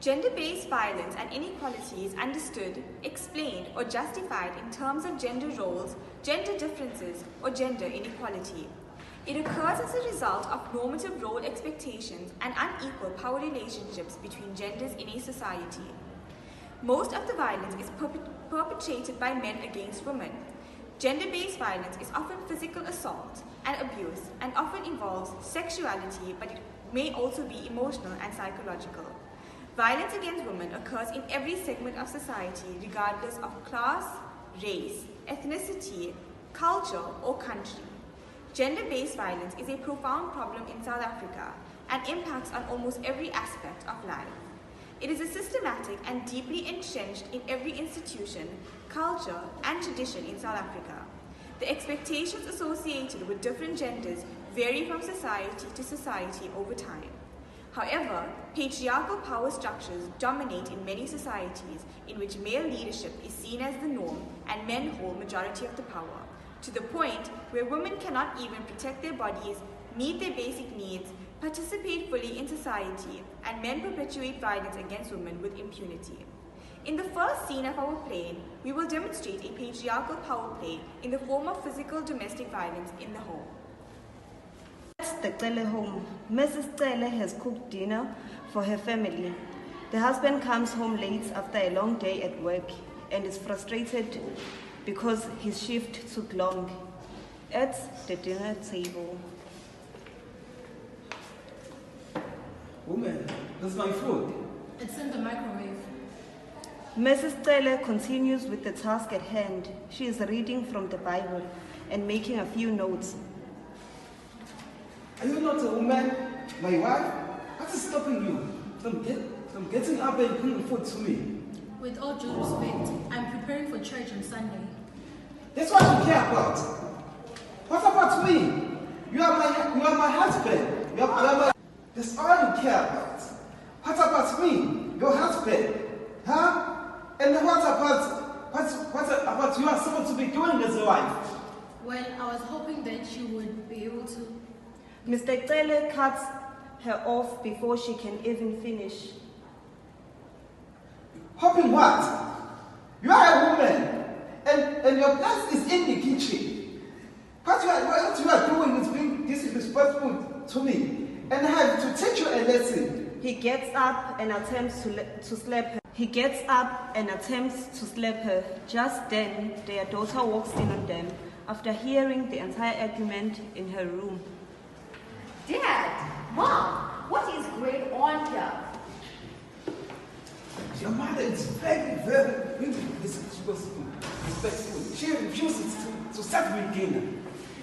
Gender-based violence and inequality is understood, explained, or justified in terms of gender roles, gender differences, or gender inequality. It occurs as a result of normative role expectations and unequal power relationships between genders in a society. Most of the violence is perpetrated by men against women. Gender-based violence is often physical assault and abuse and often involves sexuality, but it may also be emotional and psychological. Violence against women occurs in every segment of society, regardless of class, race, ethnicity, culture, or country. Gender-based violence is a profound problem in South Africa and impacts on almost every aspect of life. It is a systematic and deeply entrenched in every institution, culture, and tradition in South Africa. The expectations associated with different genders vary from society to society over time. However, patriarchal power structures dominate in many societies in which male leadership is seen as the norm and men hold majority of the power, to the point where women cannot even protect their bodies, meet their basic needs, participate fully in society, and men perpetuate violence against women with impunity. In the first scene of our play, we will demonstrate a patriarchal power play in the form of physical domestic violence in the home. That's the Cele home. Mrs. Cele has cooked dinner for her family. The husband comes home late after a long day at work and is frustrated because his shift took long. At the dinner table. Woman, that's my food. It's in the microwave. Mrs. Cele continues with the task at hand. She is reading from the Bible and making a few notes. Are you not a woman, my wife? What is stopping you from getting up and bringing food to me? With all due respect, I'm preparing for church on Sunday. That's what you care about. What about me? You are my husband. That's all you care about. What about me? Your husband? Huh? And what about you are supposed to be doing as a wife? Well, I was hoping that you would be able to. Mr. Cele cuts her off before she can even finish. Hoping what? You are a woman, and your place is in the kitchen. What you are doing is being disrespectful to me, and I have to teach you a lesson. He gets up and attempts to slap her. Just then, their daughter walks in on them after hearing the entire argument in her room. Dad, Mom, what is going on here? Your mother is very, very disrespectful. She refuses to serve me dinner.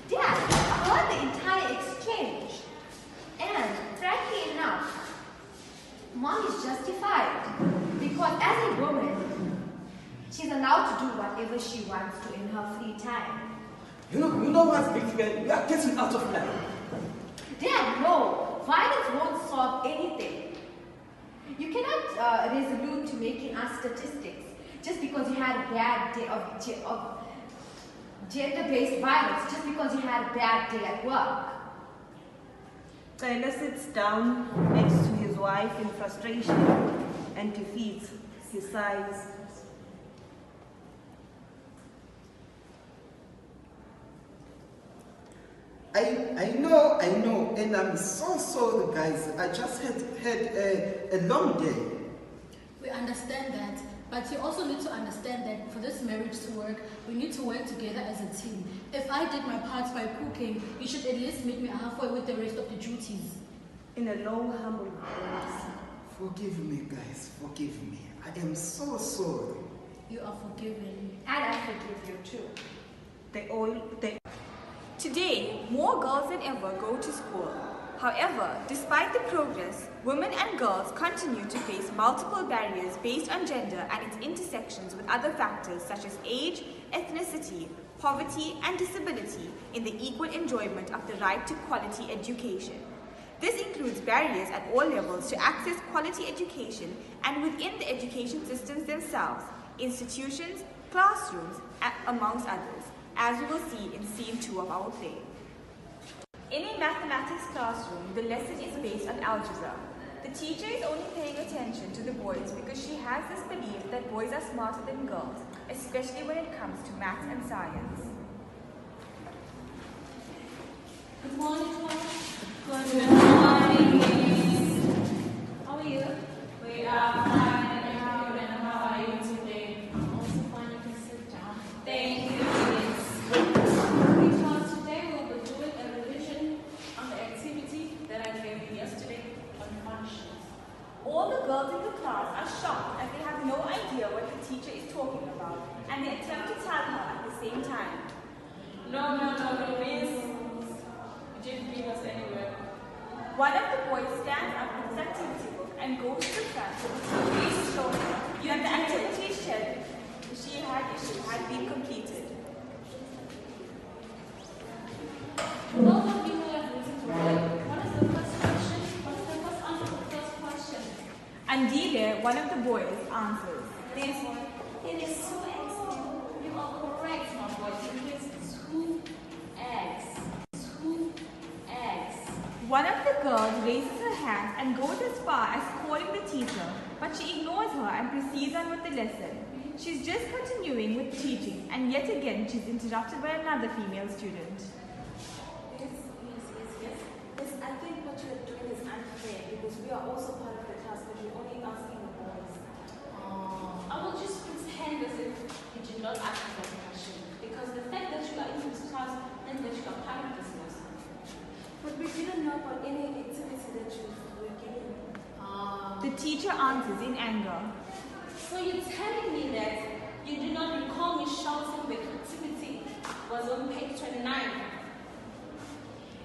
Dad, I heard the entire exchange. And frankly enough, Mom is justified. Because as a woman, she's allowed to do whatever she wants to in her free time. You know what, big man? We are getting out of line. Dad, no. Violence won't solve anything. You cannot resolute to making us statistics just because you had a bad day of gender-based violence, just because you had a bad day at work. Cele sits down next to his wife in frustration and defeat. He sighs. I know, and I'm so sorry, guys. I just had a long day. We understand that, but you also need to understand that for this marriage to work, we need to work together as a team. If I did my part by cooking, you should at least meet me halfway with the rest of the duties. In a low, humble voice. Forgive me, guys. Forgive me. I am so sorry. You are forgiven. And I forgive you too. Today, more girls than ever go to school. However, despite the progress, women and girls continue to face multiple barriers based on gender and its intersections with other factors such as age, ethnicity, poverty, and disability in the equal enjoyment of the right to quality education. This includes barriers at all levels to access quality education and within the education systems themselves, institutions, classrooms, amongst others, as we will see in scene 2 of our play. In a mathematics classroom, the lesson is based on algebra. The teacher is only paying attention to the boys because she has this belief that boys are smarter than girls, especially when it comes to maths and science. Good morning, class. Good morning, ladies. How are you? We are fine. And how are you today? I'm also fine. You can sit down. Thank you, ladies. Because today we'll be doing a revision on the activity that I gave you yesterday on functions. All the girls in the class are shocked as they have no idea what the teacher is talking about, and they attempt to tell her at the same time. No, miss. You didn't leave us anywhere. One of the boys stands up with his activity book and goes to the front so the teacher is showing her that the activity she had issued had been completed. Those of you who have written to work, what is the first question? What is the first answer to the first question? Andile, one of the boys, answers. This one. It is 2x. You are correct, my boy. It is 2x. 2x. One of the girls raises her hand and goes as far as calling the teacher, but she ignores her and proceeds on with the lesson. She's just continuing with teaching, and yet again she's interrupted by another female student. Yes, I think what you're doing is unfair because we are also part of the class, but you're only asking the boys. I will just pretend as if you did not ask me that question, because the fact that you are in this class means that you are part of this lesson. But we didn't know about any activity that you were given. The teacher answers in anger. So you're telling me that you do not recall me shouting the activity was on page 29?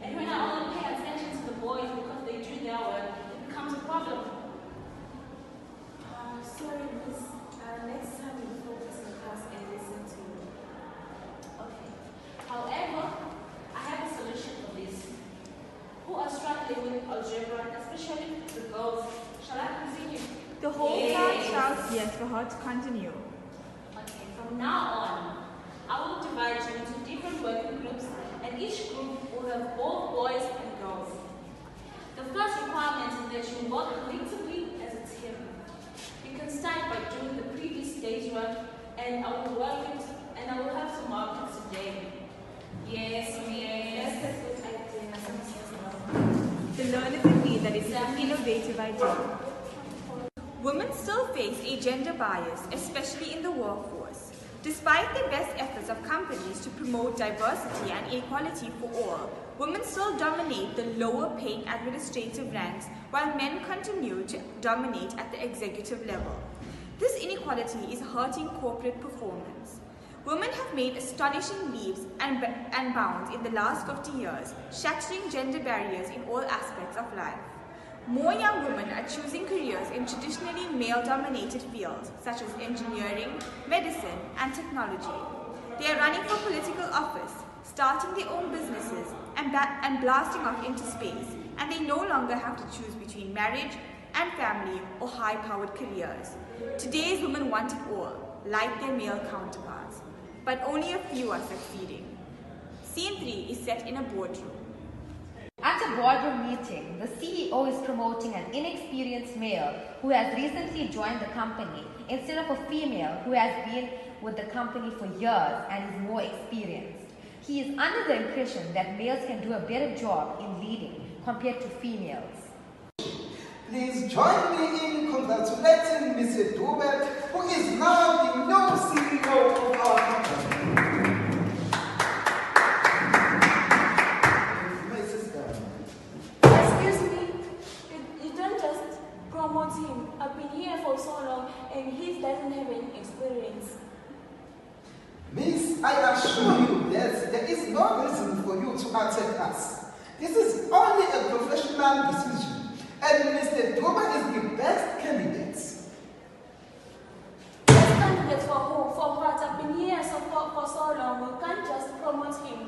And when I only pay attention to the boys because they do their work, it becomes a problem. Sorry, miss. Next time you focus in class and listen to me. Okay. However, I have a solution for this. Who are struggling with algebra, especially the girls? Shall I continue? The whole class shouts yes for her to continue. Okay, from now on, I will divide you into different working groups, and each group will have both boys and girls. The first requirement is that you work collectively as a team. You can start by doing the previous day's work, and I will work it, and I will have to mark it today. Yes. That's a good idea. The learners agree that it's an innovative idea. Women still face a gender bias, especially in the workforce. Despite the best efforts of companies to promote diversity and equality for all, women still dominate the lower paying administrative ranks while men continue to dominate at the executive level. This inequality is hurting corporate performance. Women have made astonishing leaps and bounds in the last 50 years, shattering gender barriers in all aspects of life. More young women are choosing careers in traditionally male-dominated fields such as engineering, medicine, and technology. They are running for political office, starting their own businesses, and blasting off into space, and they no longer have to choose between marriage and family or high-powered careers. Today's women want it all, like their male counterparts, but only a few are succeeding. Scene 3 is set in a boardroom. At a boardroom meeting, the CEO is promoting an inexperienced male who has recently joined the company instead of a female who has been with the company for years and is more experienced. He is under the impression that males can do a better job in leading compared to females. Please join me in congratulating Mr. Dubert, who is now the new CEO of our company. Excuse me. You don't just promote him. I've been here for so long and he doesn't have any experience. Miss, I assure you that there is no reason for you to attack us. This is only a professional decision. And Mr. Duba is the best candidate. Best candidate for who? For what? I've been here for so long. You can't just promote him.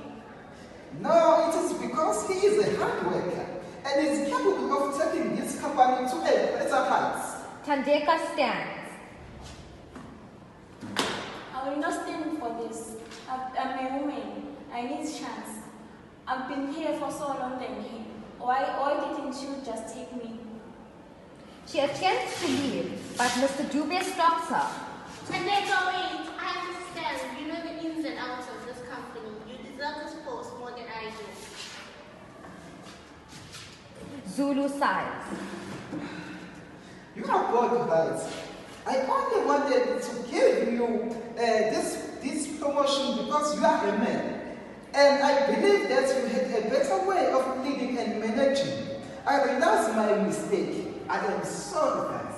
No, it is because he is a hard worker and is capable of taking this company to a better heights. Tandeka stands. I will not stand for this. I'm a woman. I need chance. I've been here for so long than him. Why didn't you just take me? She attempts to leave, But Mr. Dubé stops her. Aneka, wait. I understand. You know the ins and outs of this company. You deserve this post more than I do. Zulu sighs. You are both right. I only wanted to give you this promotion because you are a man. And I believe that you had a better way of leading and managing. I realize my mistake. I am sorry, guys.